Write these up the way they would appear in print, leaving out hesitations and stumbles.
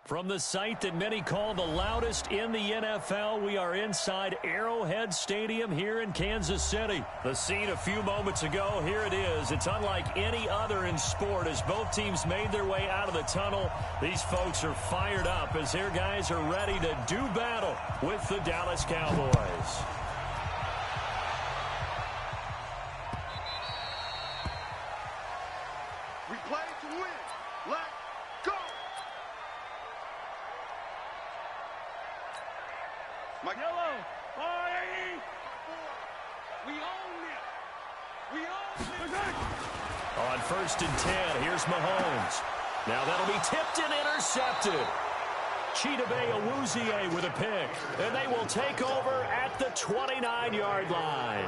From the site that many call the loudest in the NFL, we are inside Arrowhead Stadium here in Kansas City. The scene a few moments ago, here it is. It's unlike any other in sport as both teams made their way out of the tunnel. These folks are fired up as their guys are ready to do battle with the Dallas Cowboys. We play to win. Let's go. Yellow, R-A-E. We own it. We own it. On 1st and 10, here's Mahomes. Now that'll be tipped and intercepted. Chidobe Awuzie with a pick. And they will take over at the 29-yard line.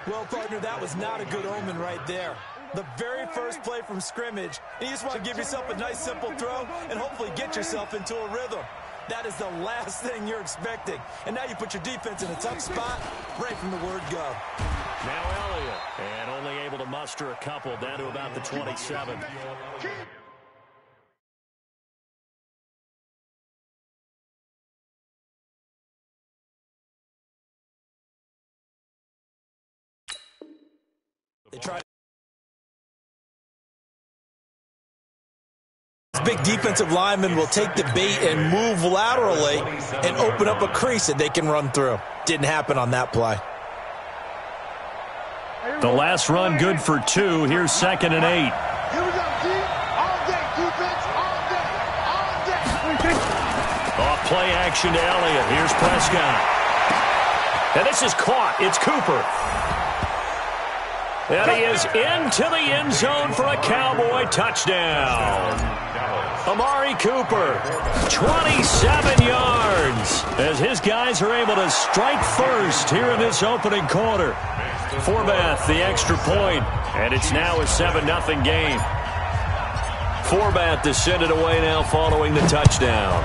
Well, partner, that was not a good omen right there. The very first play from scrimmage, you just want to give yourself a nice, simple throw and hopefully get yourself into a rhythm. That is the last thing you're expecting. And now you put your defense in a tough spot right from the word go. Now Elliott, and only able to muster a couple down to about the 27. They tried. Big defensive lineman will take the bait and move laterally and open up a crease that they can run through. Didn't happen on that play. The last run good for 2. Here's 2nd and 8. Here we go, G. All day, defense, all day, all day. Off play action to Elliott. Here's Prescott. And this is caught. It's Cooper. And he is into the end zone for a Cowboy touchdown. Amari Cooper, 27 yards, as his guys are able to strike first here in this opening quarter. Forbath, the extra point, and it's now a 7-0 game. Forbath to send it away now following the touchdown.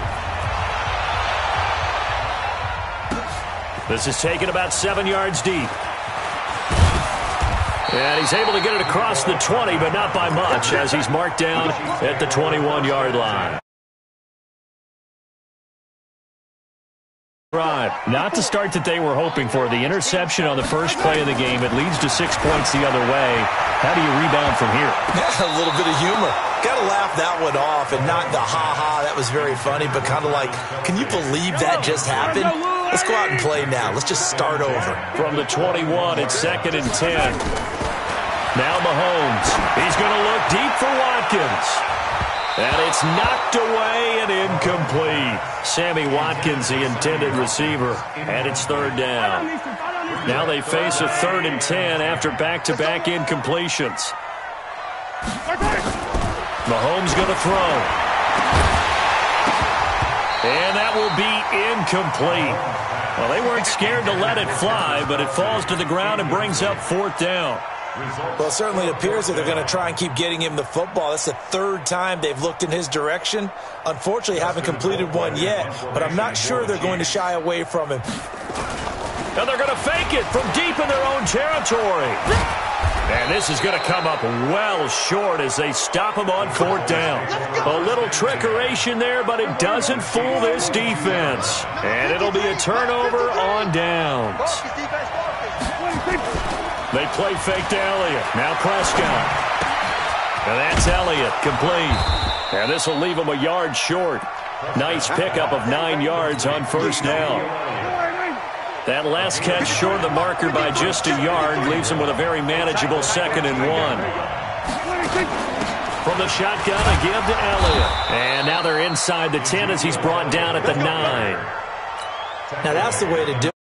This is taken about 7 yards deep. And he's able to get it across the 20, but not by much, as he's marked down at the 21-yard line. Right. Not the start that they were hoping for. The interception on the first play of the game. It leads to 6 points the other way. How do you rebound from here? A little bit of humor. Got to laugh that one off and not the ha-ha. That was very funny, but kind of like, can you believe that just happened? Let's go out and play now. Let's just start over. From the 21, it's 2nd and 10. Now Mahomes. He's going to look deep for Watkins. And it's knocked away and incomplete. Sammy Watkins, the intended receiver, and it's third down. Now they face a 3rd and 10 after back-to-back incompletions. Mahomes going to throw. And that will be incomplete. Well, they weren't scared to let it fly, but it falls to the ground and brings up 4th down. Well, it certainly appears that they're going to try and keep getting him the football. That's the 3rd time they've looked in his direction. Unfortunately, haven't completed one yet, but I'm not sure they're going to shy away from him. And they're going to fake it from deep in their own territory. And this is going to come up well short as they stop him on 4th down. A little trickeration there, but it doesn't fool this defense. And it'll be a turnover on downs. They play fake to Elliott. Now Prescott. And that's Elliott, complete. And this will leave him a yard short. Nice pickup of 9 yards on 1st down. That last catch short of the marker by just a yard leaves him with a very manageable 2nd and 1. From the shotgun again to Elliott. And now they're inside the 10 as he's brought down at the 9. Now that's the way to do it.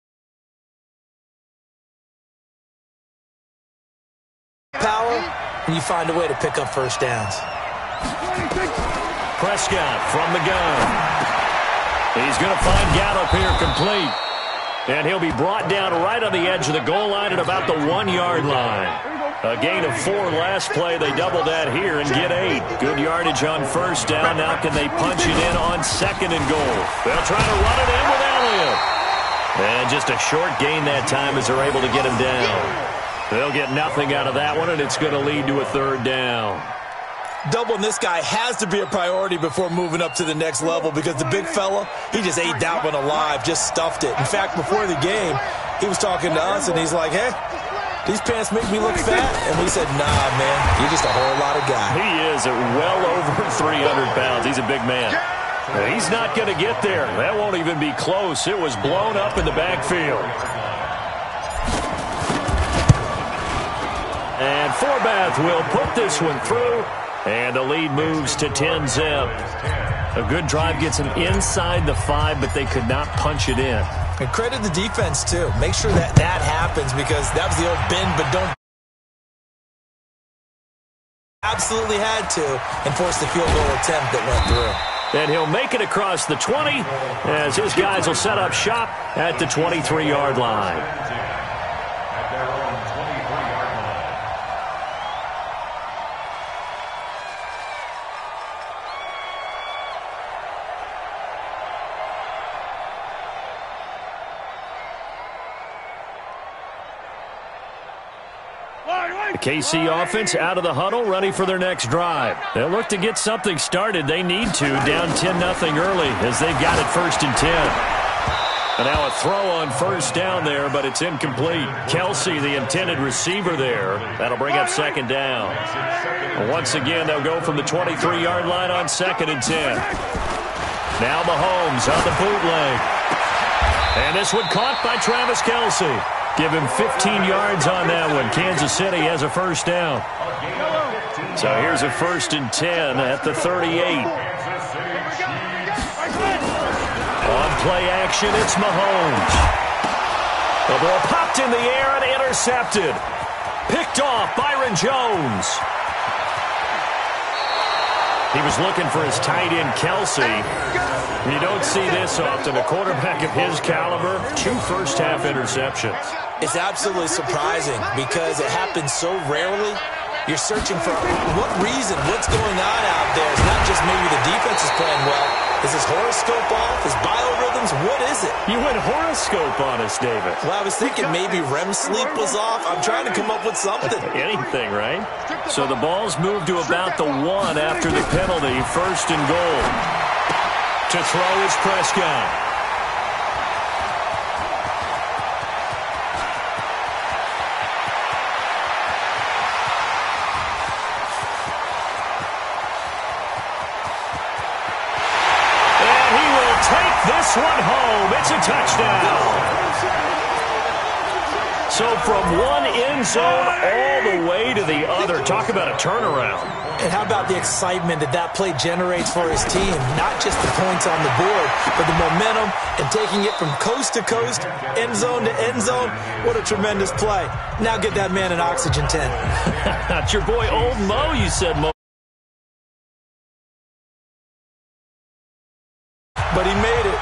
Power, and you find a way to pick up 1st downs. Prescott from the gun. He's going to find Gallup here complete. And he'll be brought down right on the edge of the goal line at about the 1-yard line. A gain of 4 last play. They double that here and get 8. Good yardage on 1st down. Now can they punch it in on 2nd and goal? They'll try to run it in with Elliott. And just a short gain that time as they're able to get him down. They'll get nothing out of that one, and it's going to lead to a 3rd down. Doubling this guy has to be a priority before moving up to the next level because the big fella, he just ate that one alive, just stuffed it. In fact, before the game, he was talking to us, and he's like, hey, these pants make me look fat. And we said, nah, man, you're just a whole lot of guy. He is at well over 300 pounds. He's a big man. He's not going to get there. That won't even be close. It was blown up in the backfield. And Forbath will put this one through, and the lead moves to 10-zip. A good drive gets them inside the 5, but they could not punch it in. And credit the defense, too. Make sure that happens because that was the old bend but don't. Absolutely had to and forced the field goal attempt that went through. And he'll make it across the 20 as his guys will set up shop at the 23-yard line. KC offense out of the huddle, ready for their next drive. They'll look to get something started. They need to, down 10-0 early as they've got it 1st and 10. And now a throw on 1st down there, but it's incomplete. Kelsey, the intended receiver there. That'll bring up 2nd down. Once again, they'll go from the 23-yard line on 2nd and 10. Now Mahomes on the bootleg. And this one caught by Travis Kelsey. Give him 15 yards on that one. Kansas City has a 1st down. So here's a 1st and 10 at the 38. On play action, it's Mahomes. The ball popped in the air and intercepted. Picked off Byron Jones. He was looking for his tight end, Kelsey. You don't see this often. A quarterback of his caliber, 2 first-half interceptions. It's absolutely surprising because it happens so rarely. You're searching for what reason, what's going on out there. It's not just maybe the defense is playing well. Is his horoscope off? His biorhythms? What is it? You went horoscope on us, David. Well, I was thinking maybe REM sleep was off. I'm trying to come up with something. Anything, right? So the ball's moved to about the 1 after the penalty. 1st and goal. To throw is Prescott. This one home. It's a touchdown. So from one end zone all the way to the other. Talk about a turnaround. And how about the excitement that play generates for his team? Not just the points on the board, but the momentum and taking it from coast to coast, end zone to end zone. What a tremendous play. Now get that man an oxygen tent. That's your boy Old Mo, you said, Mo. But he made it.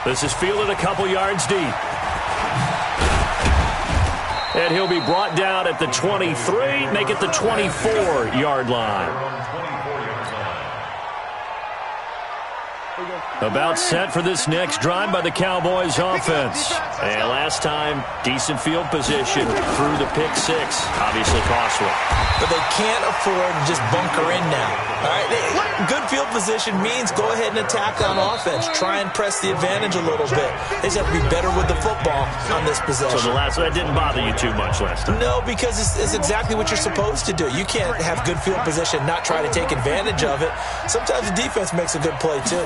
This is fielded a couple yards deep. And he'll be brought down at the 23, make it the 24-yard line. About set for this next drive by the Cowboys offense. And last time, decent field position through the pick six. Obviously costly. But they can't afford to just bunker in now. All right, good field position means go ahead and attack on offense. Try and press the advantage a little bit. They just have to be better with the football on this possession. So that didn't bother you too much last time? No, because it's exactly what you're supposed to do. You can't have good field position, not try to take advantage of it. Sometimes the defense makes a good play, too.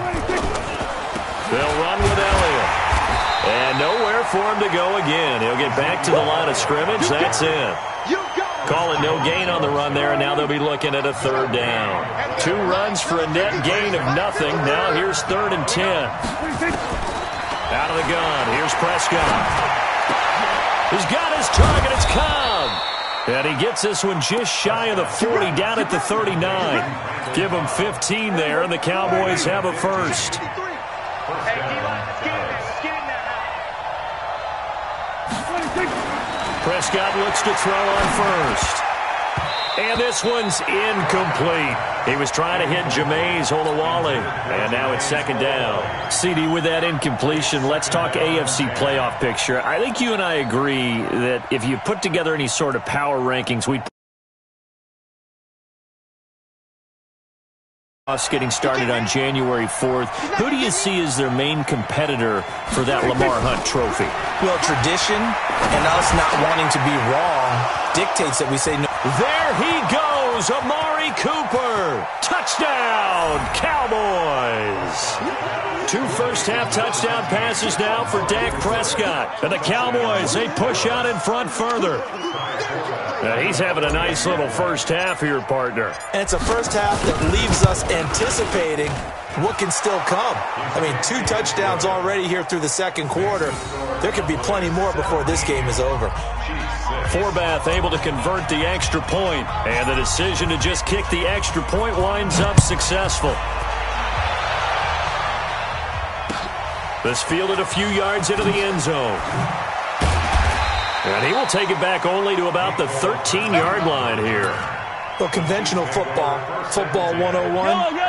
They'll run with Elliott. And nowhere for him to go again. He'll get back to the line of scrimmage. That's it. Calling no gain on the run there, and now they'll be looking at a third down. 2 runs for a net gain of nothing. Now here's 3rd and 10. Out of the gun. Here's Prescott. He's got his target. It's Cobb. And he gets this one just shy of the 40, down at the 39. Give him 15 there, and the Cowboys have a first. Prescott looks to throw on first. And this one's incomplete. He was trying to hit Jameis Olawale. And now it's 2nd down. CD, with that incompletion, let's talk AFC playoff picture. I think you and I agree that if you put together any sort of power rankings, we'd getting started on January 4th. Who do you see as their main competitor for that Lamar Hunt trophy? Well, tradition and us not wanting to be wrong dictates that we say no. There he goes, Amari Cooper. Touchdown, Cowboys. 2 first-half touchdown passes now for Dak Prescott. And the Cowboys, they push out in front further. Now he's having a nice little first half here, partner. And it's a first half that leaves us anticipating what can still come. I mean, 2 touchdowns already here through the 2nd quarter. There could be plenty more before this game is over. Forbath able to convert the extra point, and the decision to just kick the extra point winds up successful. This fielded a few yards into the end zone. And he will take it back only to about the 13-yard line here. Well, conventional football 101,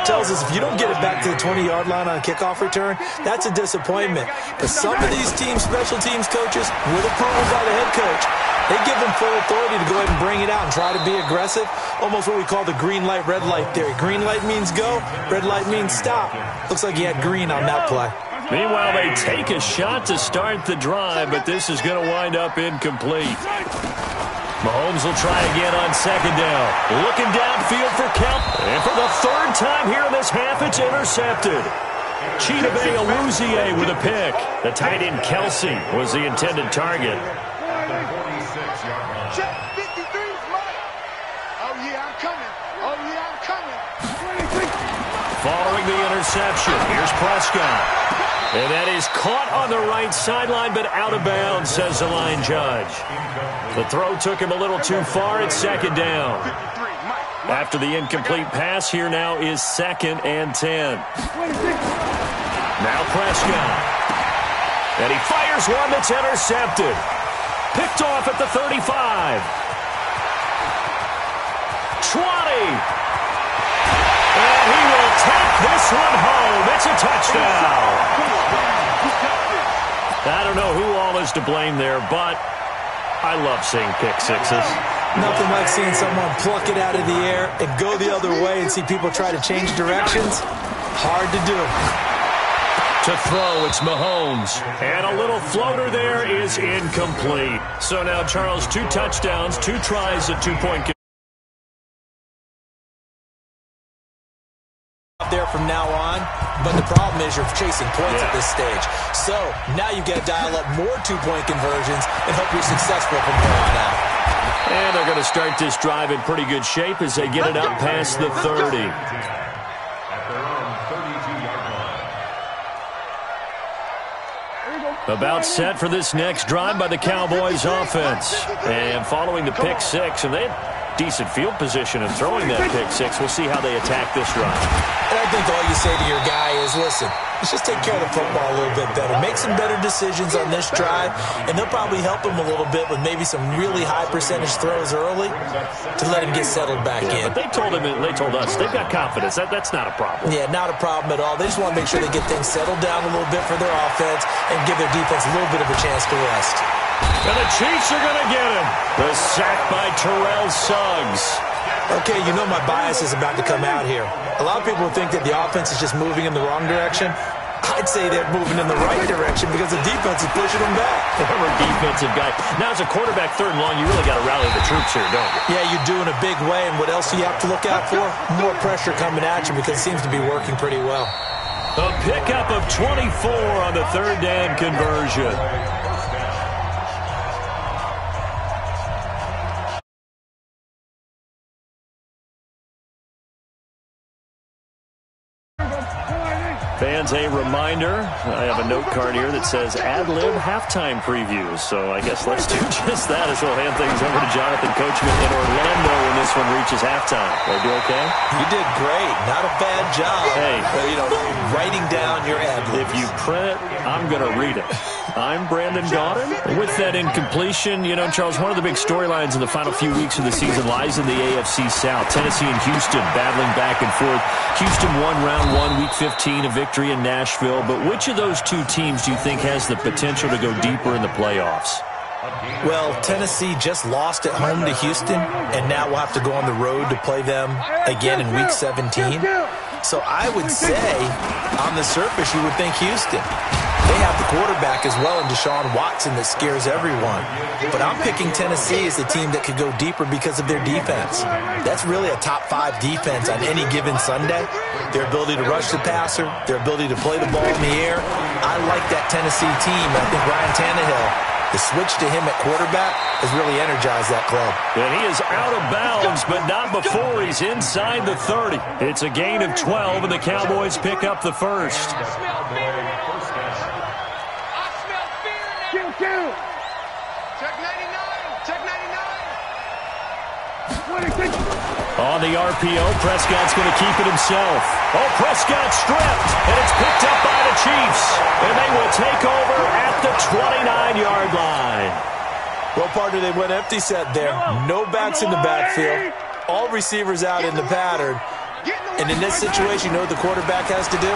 tells us if you don't get it back to the 20-yard line on a kickoff return, that's a disappointment. But some of these teams, special teams coaches, with approval by the head coach, they give them full authority to go ahead and bring it out and try to be aggressive. Almost what we call the green light, red light theory. Green light means go, red light means stop. Looks like he had green on that play. Meanwhile, they take a shot to start the drive, but this is going to wind up incomplete. Mahomes will try again on 2nd down. Looking downfield for count. And for the 3rd time here in this half, it's intercepted. Chidobe Awuzie with a pick. The tight end Kelsey was the intended target. Check 53's right. Oh, yeah, I'm coming. Oh, yeah, I'm coming. Following the interception, here's Prescott. And that is caught on the right sideline, but out of bounds, says the line judge. The throw took him a little too far. It's 2nd down. After the incomplete pass, here now is 2nd and 10. Now Prescott. And he fires one that's intercepted. Picked off at the 35. 20. And he will take this one home. It's a touchdown. I don't know who all is to blame there, but I love seeing pick sixes. Nothing like seeing someone pluck it out of the air and go the other way and see people try to change directions. Hard to do. To throw, it's Mahomes. And a little floater there is incomplete. So now, Charles, 2 touchdowns, 2 tries at 2-point out there from now on, but the problem is you're chasing points at this stage. So now you've got to dial up more two-point conversions and hope you're successful from here on out. And they're going to start this drive in pretty good shape as they get it up past the 30. About set for this next drive by the Cowboys offense. And following the pick six, and they had decent field position in throwing that pick six. We'll see how they attack this drive. And I think all you say to your guy is, listen, let's just take care of the football a little bit better. Make some better decisions on this drive, and they'll probably help him a little bit with maybe some really high percentage throws early to let him get settled back in. But they told us, they've got confidence. That's not a problem. Yeah, not a problem at all. They just want to make sure they get things settled down a little bit for their offense and give their defense a little bit of a chance to rest. And the Chiefs are going to get him. The sack by Terrell Suggs. Okay, you know my bias is about to come out here. A lot of people think that the offense is just moving in the wrong direction. I'd say they're moving in the right direction because the defense is pushing them back. Former defensive guy. Now, as a quarterback, third and long, you really got to rally the troops here, don't you? Yeah, you do in a big way. And what else do you have to look out for? More pressure coming at you because it seems to be working pretty well. A pickup of 24 on the third down conversion. Fans, a reminder, I have a note card here that says ad-lib halftime previews. So I guess let's do just that as we'll hand things over to Jonathan Coachman in Orlando when this one reaches halftime. Did I do okay? You did great. Not a bad job. Hey. Writing down your ad-libs. If you print it, I'm going to read it. I'm Brandon Gaudin. With that incompletion, Charles, one of the big storylines in the final few weeks of the season lies in the AFC South. Tennessee and Houston battling back and forth. Houston won round one, week 15, a victory in Nashville. But which of those two teams do you think has the potential to go deeper in the playoffs? Well, Tennessee just lost at home to Houston, and now we'll have to go on the road to play them again in week 17. So I would say, on the surface, you would think Houston. They have the quarterback as well in Deshaun Watson that scares everyone. But I'm picking Tennessee as the team that could go deeper because of their defense. That's really a top 5 defense on any given Sunday. Their ability to rush the passer, their ability to play the ball in the air. I like that Tennessee team. I think Ryan Tannehill, the switch to him at quarterback has really energized that club. And he is out of bounds, but not before he's inside the 30. It's a gain of 12, and the Cowboys pick up the first. Check 99. Check 99. On the RPO, Prescott's going to keep it himself. Oh, Prescott stripped, and it's picked up by the Chiefs. And they will take over at the 29-yard line. Well, partner, they went empty set there. No backs in the backfield. All receivers out in the pattern. And in this situation, you know what the quarterback has to do?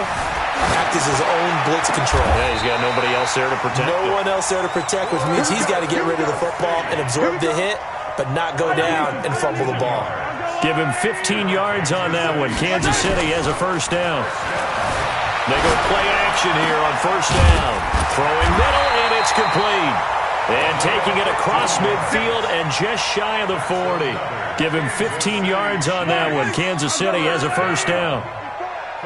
Act as his own blitz control. Yeah, he's got nobody else there to protect. No one else there to protect, which means he's got to get rid of the football and absorb the hit, but not go down and fumble the ball. Give him 15 yards on that one. Kansas City has a first down. They go play action here on first down. Throwing middle, and it's complete. And taking it across midfield and just shy of the 40. Give him 15 yards on that one. Kansas City has a first down.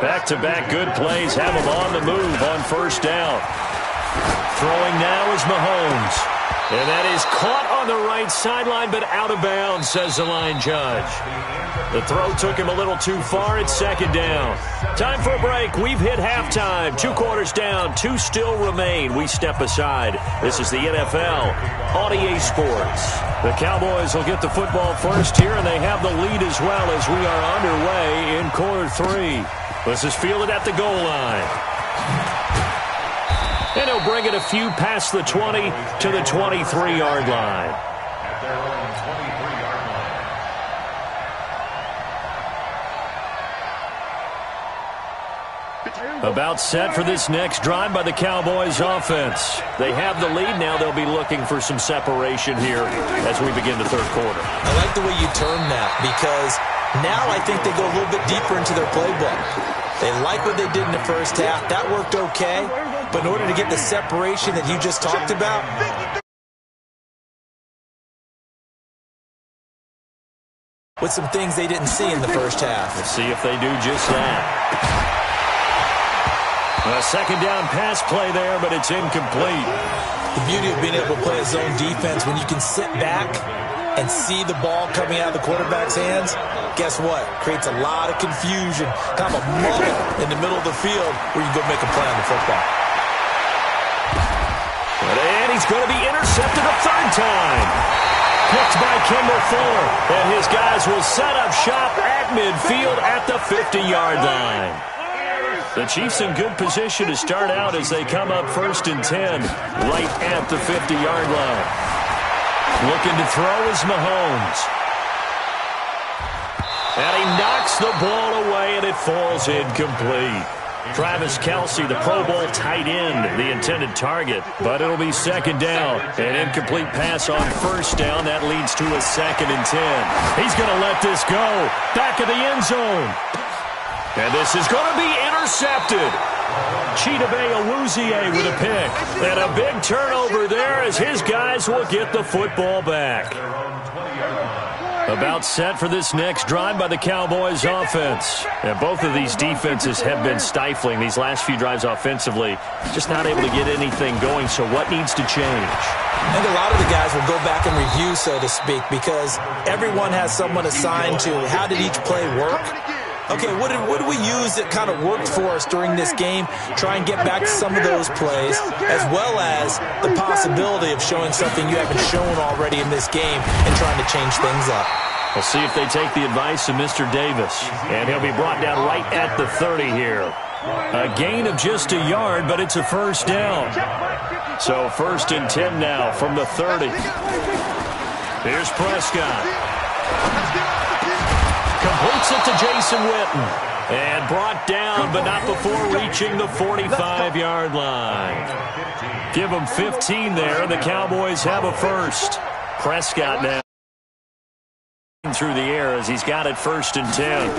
Back-to-back good plays have him on the move on first down. Throwing now is Mahomes. And that is caught on the right sideline, but out of bounds, says the line judge. The throw took him a little too far. It's second down. Time for a break. We've hit halftime. 2 quarters down. 2 still remain. We step aside. This is the NFL on EA Sports. The Cowboys will get the football first here, and they have the lead as well as we are underway in quarter 3. This is fielded at the goal line. And he'll bring it a few past the 20 to the 23-yard line. About set for this next drive by the Cowboys offense. They have the lead now. They'll be looking for some separation here as we begin the third quarter. I like the way you term that because now I think they go a little bit deeper into their playbook. They like what they did in the first half. That worked okay. But in order to get the separation that you just talked about, with some things they didn't see in the first half. We'll see if they do just that. A second down pass play there, but it's incomplete. The beauty of being able to play a zone defense, when you can sit back and see the ball coming out of the quarterback's hands, guess what? Creates a lot of confusion, kind of a muddle in the middle of the field where you go make a play on the football. And he's going to be intercepted a third time. Picked by Kendall Fuller. And his guys will set up shop at midfield at the 50-yard line. The Chiefs in good position to start out as they come up 1st and 10 right at the 50-yard line. Looking to throw is Mahomes. And he knocks the ball away, and it falls incomplete. Travis Kelce, the Pro Bowl tight end, the intended target. But it'll be second down. An incomplete pass on first down. That leads to a 2nd and 10. He's going to let this go. Back of the end zone. And this is going to be intercepted. Chidobe Awuzie with a pick. And a big turnover there as his guys will get the football back. About set for this next drive by the Cowboys offense. And both of these defenses have been stifling these last few drives offensively. Just not able to get anything going, so what needs to change? I think a lot of the guys will go back and review, so to speak, because everyone has someone assigned to how did each play work. Okay, what did we use that kind of worked for us during this game? Try and get back to some of those plays, as well as the possibility of showing something you haven't shown already in this game and trying to change things up. We'll see if they take the advice of Mr. Davis. And he'll be brought down right at the 30 here. A gain of just a yard, but it's a first down. So 1st and 10 now from the 30. Here's Prescott. Completes it to Jason Witten. And brought down, but not before reaching the 45-yard line. Give them 15 there, and the Cowboys have a first. Prescott now through the air as he's got it 1st and 10.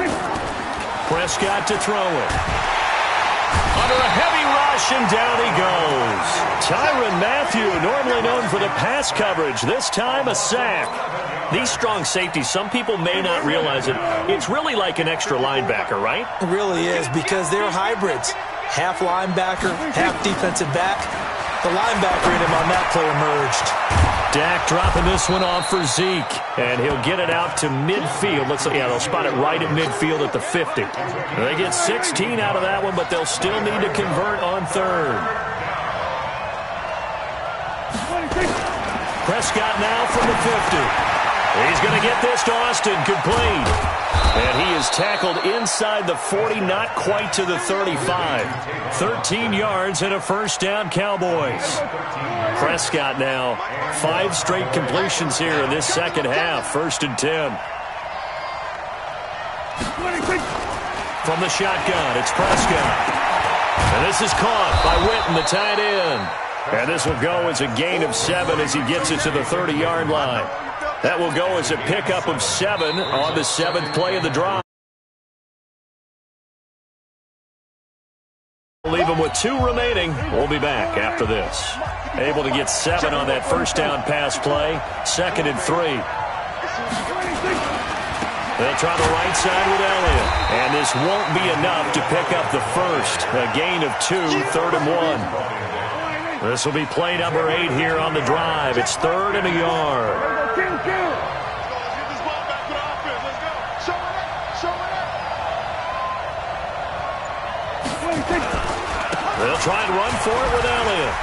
Prescott to throw it. Under a heavy rush, and down he goes. Tyrann Mathieu, normally known for the pass coverage, this time a sack. These strong safeties, some people may not realize it. It's really like an extra linebacker, right? It really is, because they're hybrids. Half linebacker, half defensive back. The linebacker in him on that play emerged. Dak dropping this one off for Zeke. And he'll get it out to midfield. Looks like, yeah, they'll spot it right at midfield at the 50. They get 16 out of that one, but they'll still need to convert on 3rd. Prescott now from the 50. He's going to get this to Austin, complete. And he is tackled inside the 40, not quite to the 35. 13 yards and a first down, Cowboys. Prescott now, 5 straight completions here in this second half. 1st and 10. From the shotgun, it's Prescott. And this is caught by Witten, the tight end. And this will go as a gain of 7 as he gets it to the 30-yard line. That will go as a pickup of 7 on the 7th play of the drive. We'll leave them with 2 remaining. We'll be back after this. Able to get 7 on that first down pass play. 2nd and 3. They'll try the right side with Elliott. And this won't be enough to pick up the first. A gain of 2, 3rd and 1. This will be play number 8 here on the drive. It's 3rd and a yard. They'll try and run for it with Elliott.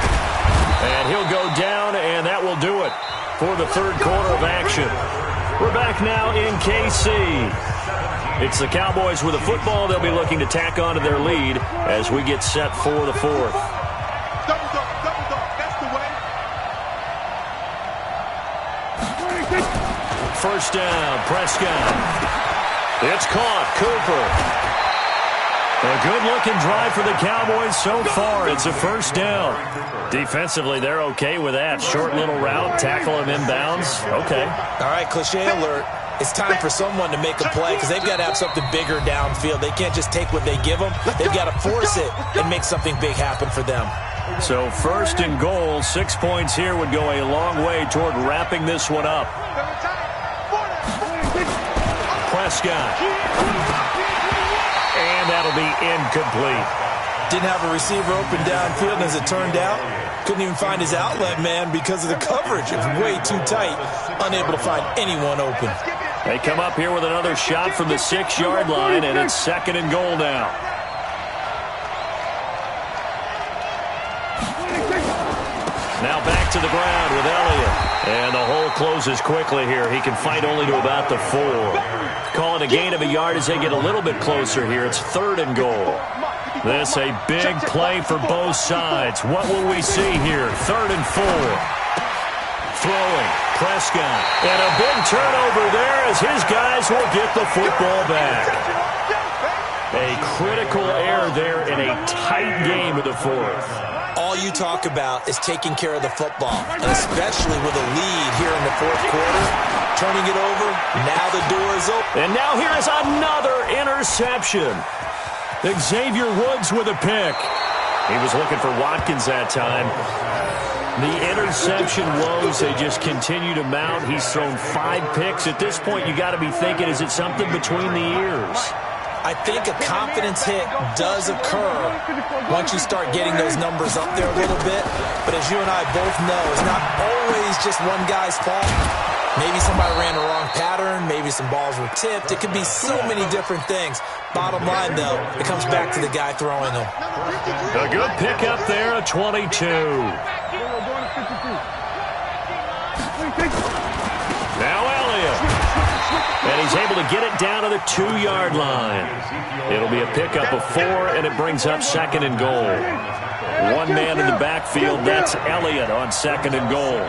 And he'll go down, and that will do it for the 3rd quarter of action. We're back now in KC. It's the Cowboys with the football. They'll be looking to tack on to their lead as we get set for the 4th. Double dog, that's the way. First down, Prescott. It's caught, Cooper. A good-looking drive for the Cowboys so far. It's a first down. Defensively, they're okay with that. Short little route, tackle him inbounds. Okay. All right, cliche alert. It's time for someone to make a play because they've got to have something bigger downfield. They can't just take what they give them. They've got to force it and make something big happen for them. So 1st and goal, 6 points here would go a long way toward wrapping this one up. Prescott. And that'll be incomplete. Didn't have a receiver open downfield, and as it turned out, couldn't even find his outlet man because of the coverage. It was way too tight, unable to find anyone open. They come up here with another shot from the 6-yard line, and it's 2nd and goal now. Now back to the ground with Elliott. And the hole closes quickly here. He can fight only to about the 4. Call it a gain of a yard as they get a little bit closer here. It's 3rd and goal. This a big play for both sides. What will we see here? 3rd and 4. Throwing. Prescott. And a big turnover there as his guys will get the football back. A critical error there in a tight game of the 4th. All you talk about is taking care of the football, and especially with a lead here in the 4th quarter. Turning it over, now the door is open. And now here is another interception. Xavier Woods with a pick. He was looking for Watkins that time. The interception woes, they just continue to mount. He's thrown 5 picks. At this point, you got to be thinking, is it something between the ears? I think a confidence hit does occur once you start getting those numbers up there a little bit. But as you and I both know, it's not always just one guy's fault. Maybe somebody ran the wrong pattern. Maybe some balls were tipped. It could be so many different things. Bottom line, though, it comes back to the guy throwing them. A good pick up there, a 22. Now Elliott. And he's able to get it down to the 2-yard line. It'll be a pickup of 4, and it brings up 2nd and goal. One man in the backfield, that's Elliott on 2nd and goal.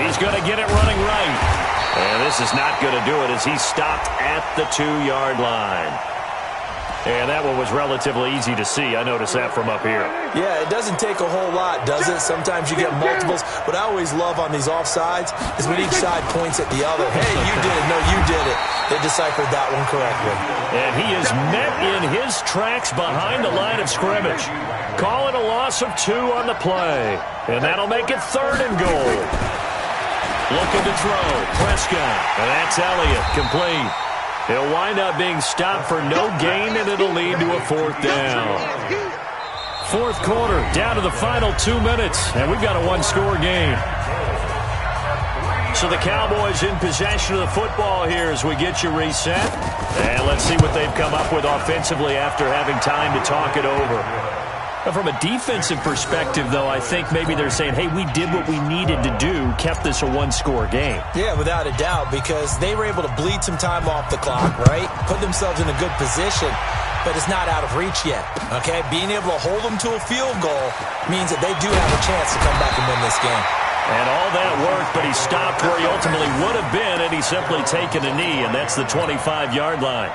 He's going to get it running right. And this is not going to do it as he's stopped at the 2-yard line. And that one was relatively easy to see. I noticed that from up here. Yeah, it doesn't take a whole lot, does it? Sometimes you get multiples. What I always love on these offsides is when each side points at the other. Hey, you did it. No, you did it. They deciphered that one correctly. And he is met in his tracks behind the line of scrimmage. Call it a loss of 2 on the play. And that'll make it 3rd and goal. Looking to throw. Prescott. And that's Elliott. Complete. He'll wind up being stopped for no gain, and it'll lead to a 4th down. 4th quarter, down to the final 2 minutes, and we've got a 1-score game. So the Cowboys in possession of the football here as we get you reset. And let's see what they've come up with offensively after having time to talk it over. From a defensive perspective, though, I think maybe they're saying, hey, we did what we needed to do, kept this a 1-score game. Yeah, without a doubt, because they were able to bleed some time off the clock, right? Put themselves in a good position, but it's not out of reach yet, okay? Being able to hold them to a field goal means that they do have a chance to come back and win this game. And all that worked, but he stopped where he ultimately would have been, and he's simply taken a knee, and that's the 25-yard line.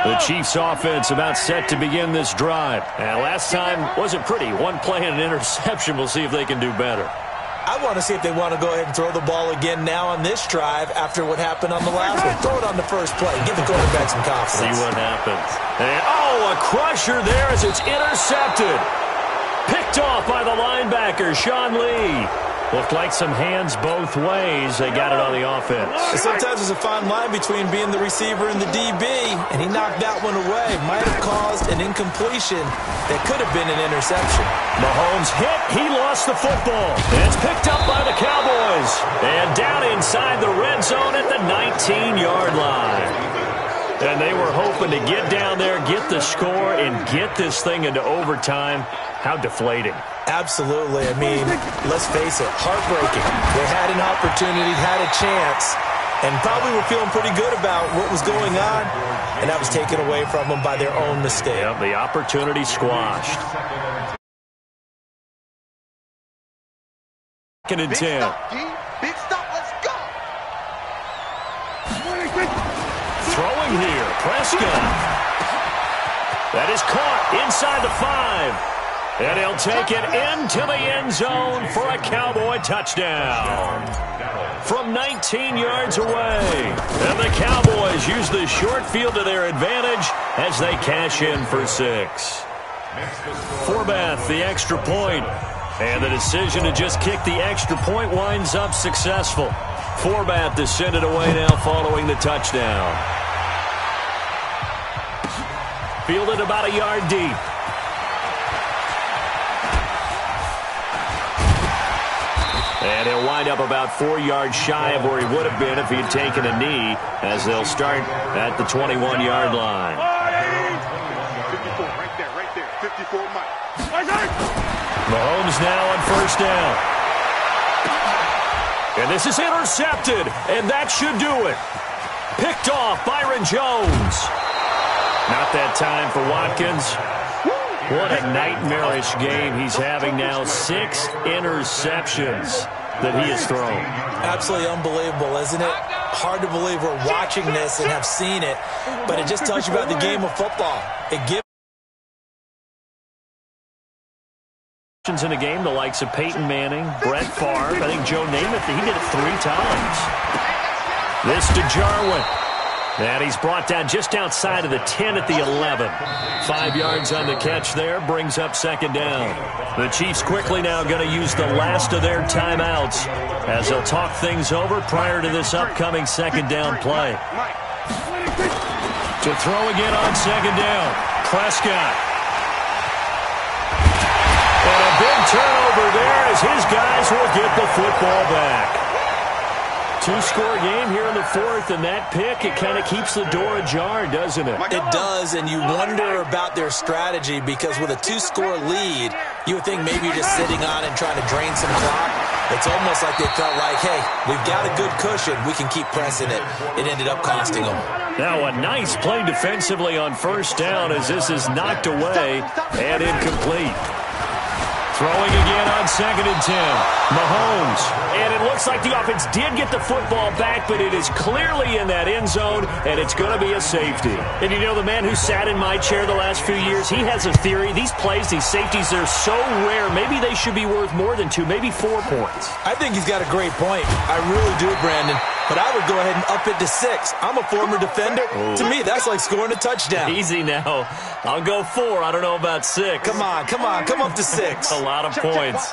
The Chiefs offense about set to begin this drive. And last time wasn't pretty. 1 play and an interception. We'll see if they can do better. I want to see if they want to go ahead and throw the ball again now on this drive after what happened on the last one. Throw it on the first play. Give the quarterback some confidence. See what happens. And, oh, a crusher there as it's intercepted. Picked off by the linebacker, Sean Lee. Looked like some hands both ways. They got it on the offense. Sometimes there's a fine line between being the receiver and the DB, and he knocked that one away. Might have caused an incompletion that could have been an interception. Mahomes hit. He lost the football. And it's picked up by the Cowboys. And down inside the red zone at the 19-yard line. And they were hoping to get down there, get the score, and get this thing into overtime. How deflating. Absolutely. I mean, let's face it, heartbreaking. They had an opportunity, had a chance, and probably were feeling pretty good about what was going on, and that was taken away from them by their own mistake. Yep, the opportunity squashed. 2nd and 10. Big stop, let's go. Throwing here, Prescott. That is caught inside the 5. And he'll take it into the end zone for a Cowboy touchdown. From 19 yards away. And the Cowboys use the short field to their advantage as they cash in for 6. Forbath, the extra point. And the decision to just kick the extra point winds up successful. Forbat to send it away now following the touchdown. Fielded about a yard deep. And he'll wind up about 4 yards shy of where he would have been if he had taken a knee, as they'll start at the 21-yard line. 54, right there, 54 Mike. Mahomes now on first down. And this is intercepted, and that should do it. Picked off Byron Jones. Not that time for Watkins. What a nightmarish game he's having now. 6 interceptions that he has thrown. Absolutely unbelievable, isn't it? Hard to believe we're watching this and have seen it, but it just tells you about the game of football. It gives in a game, the likes of Peyton Manning, Brett Favre, I think Joe Namath, he did it 3 times. This to Jarwin. And he's brought down just outside of the 10 at the 11. 5 yards on the catch there, brings up second down. The Chiefs quickly now going to use the last of their timeouts as they'll talk things over prior to this upcoming second down play. To throw again on second down, Prescott. And a big turnover there as his guys will get the football back. 2-score game here in the 4th, and that pick, it kind of keeps the door ajar, doesn't it? It does, and you wonder about their strategy because with a 2-score lead, you would think maybe you're just sitting on and trying to drain some clock. It's almost like they felt like, hey, we've got a good cushion. We can keep pressing it. It ended up costing them. Now a nice play defensively on first down as this is knocked away and incomplete. Throwing again on second and 10. Mahomes. And it looks like the offense did get the football back, but it is clearly in that end zone, and it's going to be a safety. And you know, the man who sat in my chair the last few years, he has a theory. These plays, these safeties, they're so rare. Maybe they should be worth more than 2, maybe 4 points. I think he's got a great point. I really do, Brandon. But I would go ahead and up it to 6. I'm a former defender. Ooh. To me, that's like scoring a touchdown. Easy now. I'll go 4. I don't know about 6. Come on. Come up to 6. A lot of points.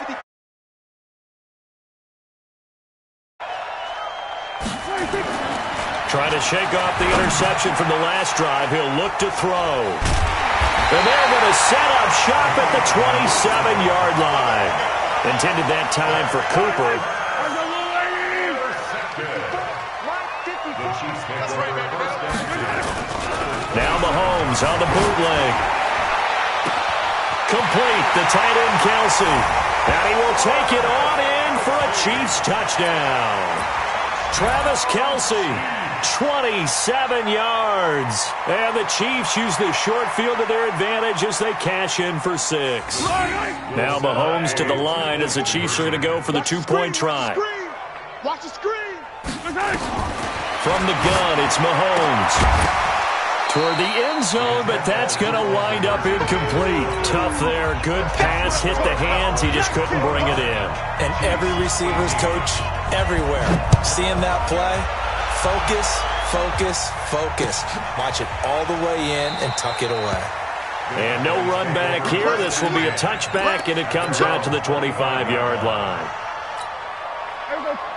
Trying to shake off the interception from the last drive. He'll look to throw. And they're going to set up shop at the 27-yard line. Intended that time for Cooper. Now Mahomes on the bootleg. Complete, the tight end Kelsey. And he will take it on in for a Chiefs touchdown. Travis Kelsey, 27 yards. And the Chiefs use the short field to their advantage as they cash in for 6. Now Mahomes to the line as the Chiefs are going to go for the 2-point try. Watch the screen. From the gun, it's Mahomes. Toward the end zone, but that's going to wind up incomplete. Tough there. Good pass. Hit the hands. He just couldn't bring it in. And every receiver's coach everywhere. Seeing that play, focus, focus, focus. Watch it all the way in and tuck it away. And no run back here. This will be a touchback, and it comes out to the 25-yard line.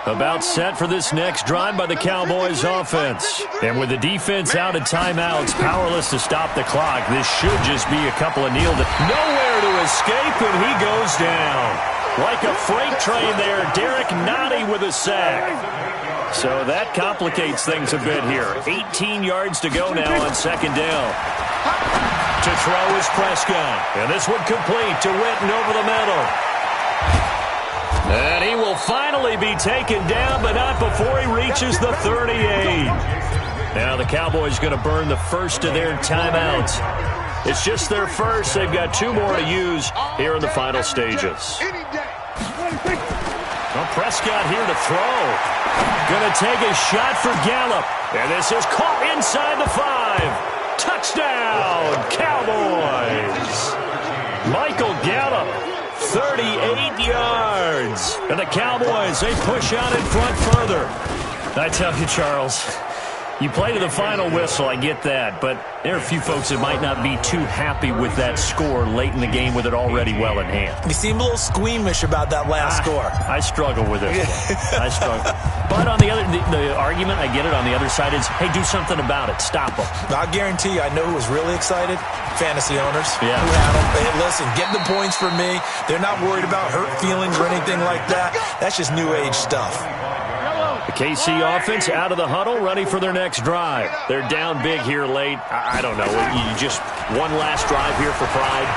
About set for this next drive by the Cowboys offense. And with the defense out of timeouts, powerless to stop the clock, this should just be a couple of kneel downs. Nowhere to escape, and he goes down. Like a freight train there, Derek Nottie with a sack. So that complicates things a bit here. 18 yards to go now on second down. To throw is Prescott. And this one complete to Witten over the middle. And he will finally be taken down, but not before he reaches the 38. Now the Cowboys going to burn the first of their timeouts. It's just their first. They've got 2 more to use here in the final stages. Well, Prescott here to throw. Going to take a shot for Gallup. And this is caught inside the 5. Touchdown, Cowboys. Michael Gallup. 38 yards. And the Cowboys, they push out in front further. I tell you, Charles, You play to the final whistle, I get that, but there are a few folks that might not be too happy with that score late in the game with it already well in hand. You seem a little squeamish about that last score. I struggle with it. I struggle. But on the argument, I get it, on the other side is, hey, do something about it. Stop them. I guarantee you, I know who was really excited. Fantasy owners who Yeah. had them. Hey, listen, get the points for me. They're not worried about hurt feelings or anything like that. That's just new age stuff. The KC offense out of the huddle, ready for their next drive. They're down big here late. I don't know. You just one last drive here for pride.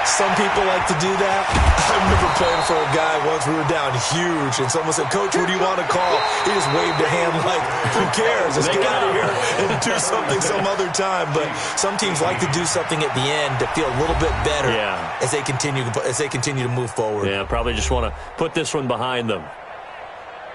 Some people like to do that. I remember playing for a guy once. We were down huge, and someone said, "Coach, what do you want to call?" He just waved a hand like, who cares? Let's get out of here and do something some other time. But some teams like to do something at the end to feel a little bit better as they continue to move forward. Yeah, probably just want to put this one behind them.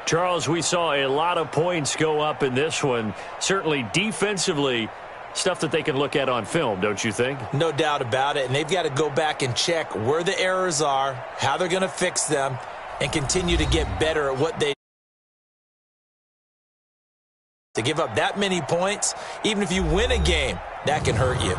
Charles, we saw a lot of points go up in this one. Certainly defensively, stuff that they can look at on film, don't you think? No doubt about it. And they've got to go back and check where the errors are, how they're going to fix them, and continue to get better at what they do. To give up that many points, even if you win a game, that can hurt you.